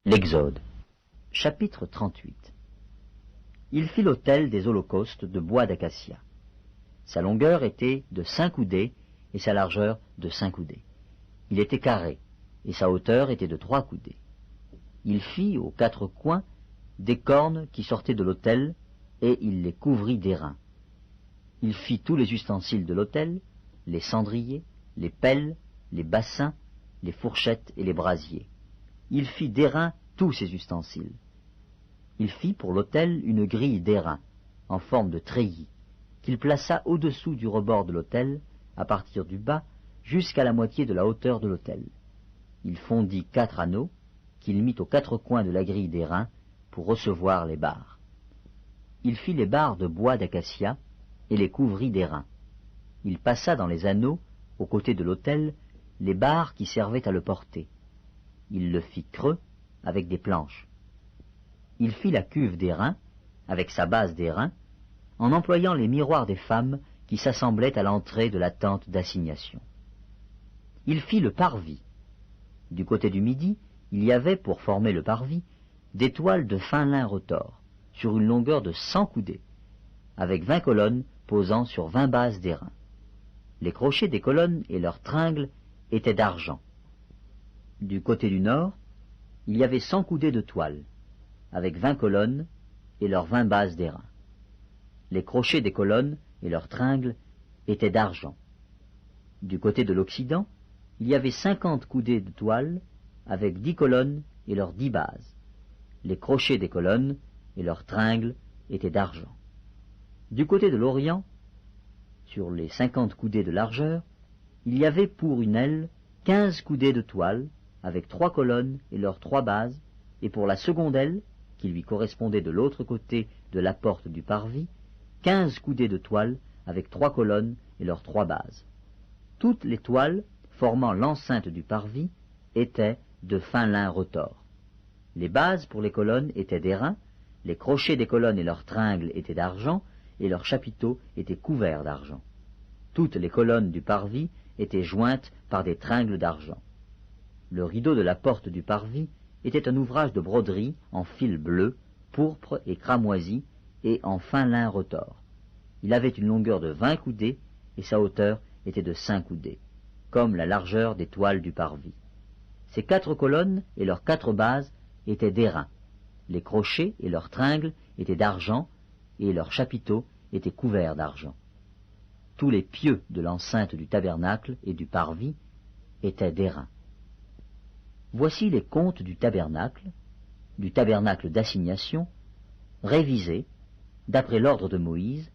L'Exode, chapitre 38. Il fit l'autel des holocaustes de bois d'acacia. Sa longueur était de 5 coudées et sa largeur de 5 coudées. Il était carré et sa hauteur était de 3 coudées. Il fit aux 4 coins des cornes qui sortaient de l'autel et il les couvrit d'airain. Il fit tous les ustensiles de l'autel, les cendriers, les pelles, les bassins, les fourchettes et les brasiers. Il fit d'airain tous ses ustensiles. Il fit pour l'autel une grille d'airain, en forme de treillis, qu'il plaça au-dessous du rebord de l'autel, à partir du bas, jusqu'à la moitié de la hauteur de l'autel. Il fondit 4 anneaux, qu'il mit aux 4 coins de la grille d'airain, pour recevoir les barres. Il fit les barres de bois d'acacia, et les couvrit d'airain. Il passa dans les anneaux, aux côtés de l'autel, les barres qui servaient à le porter. Il le fit creux, avec des planches. Il fit la cuve d'airain, avec sa base d'airain, en employant les miroirs des femmes qui s'assemblaient à l'entrée de la tente d'assignation. Il fit le parvis. Du côté du midi, il y avait, pour former le parvis, des toiles de fin lin retors, sur une longueur de 100 coudées, avec 20 colonnes posant sur 20 bases d'airain. Les crochets des colonnes et leurs tringles étaient d'argent. Du côté du nord, il y avait 100 coudées de toile, avec 20 colonnes et leurs 20 bases d'airain. Les crochets des colonnes et leurs tringles étaient d'argent. Du côté de l'Occident, il y avait 50 coudées de toile, avec 10 colonnes et leurs 10 bases. Les crochets des colonnes et leurs tringles étaient d'argent. Du côté de l'Orient, sur les 50 coudées de largeur, il y avait pour une aile 15 coudées de toile, avec 3 colonnes et leurs 3 bases, et pour la seconde aile, qui lui correspondait de l'autre côté de la porte du parvis, 15 coudées de toile, avec 3 colonnes et leurs 3 bases. Toutes les toiles formant l'enceinte du parvis étaient de fin lin retors. Les bases pour les colonnes étaient d'airain, les crochets des colonnes et leurs tringles étaient d'argent, et leurs chapiteaux étaient couverts d'argent. Toutes les colonnes du parvis étaient jointes par des tringles d'argent. Le rideau de la porte du parvis était un ouvrage de broderie en fil bleu, pourpre et cramoisi, et en fin lin retors. Il avait une longueur de 20 coudées, et sa hauteur était de 5 coudées, comme la largeur des toiles du parvis. Ces 4 colonnes et leurs 4 bases étaient d'airain. Les crochets et leurs tringles étaient d'argent, et leurs chapiteaux étaient couverts d'argent. Tous les pieux de l'enceinte du tabernacle et du parvis étaient d'airain. Voici les comptes du tabernacle d'assignation, révisés, d'après l'ordre de Moïse,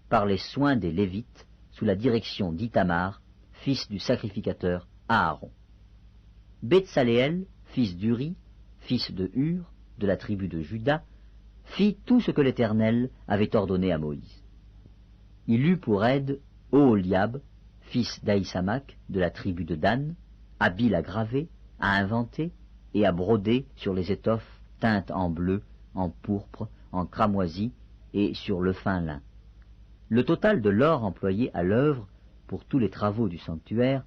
par les soins des Lévites, sous la direction d'Ithamar, fils du sacrificateur Aaron. Betsaléel, fils d'Uri, fils de Hur, de la tribu de Juda, fit tout ce que l'Éternel avait ordonné à Moïse. Il eut pour aide Oholiab, fils d'Ahisamach, de la tribu de Dan, habile à graver, à inventer et à broder sur les étoffes teintes en bleu, en pourpre, en cramoisi et sur le fin lin. Le total de l'or employé à l'œuvre pour tous les travaux du sanctuaire,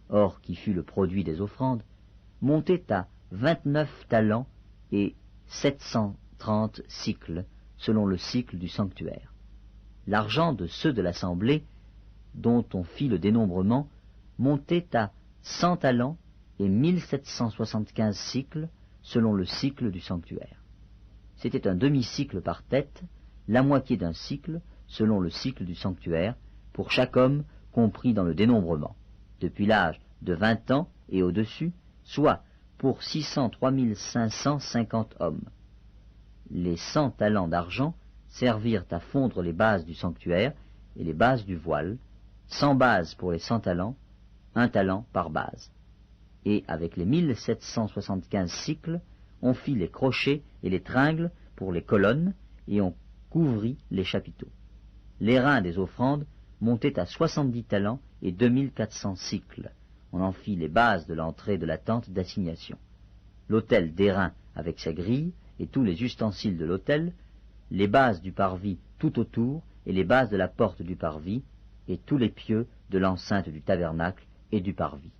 or qui fut le produit des offrandes, montait à 29 talents et 730 cycles, selon le cycle du sanctuaire. L'argent de ceux de l'assemblée, dont on fit le dénombrement, montait à 100 talents et 1775 cycles, selon le cycle du sanctuaire. C'était un demi-cycle par tête, la moitié d'un cycle, selon le cycle du sanctuaire, pour chaque homme compris dans le dénombrement, depuis l'âge de 20 ans et au-dessus, soit pour 603 550 hommes. Les 100 talents d'argent servirent à fondre les bases du sanctuaire et les bases du voile, 100 bases pour les 100 talents, 1 talent par base. Et avec les 1775 cycles, on fit les crochets et les tringles pour les colonnes, et on couvrit les chapiteaux. L'airain des offrandes montait à 70 talents et 2400 cycles. On en fit les bases de l'entrée de la tente d'assignation. L'autel d'airain avec sa grille et tous les ustensiles de l'autel, les bases du parvis tout autour et les bases de la porte du parvis, et tous les pieux de l'enceinte du tabernacle et du parvis.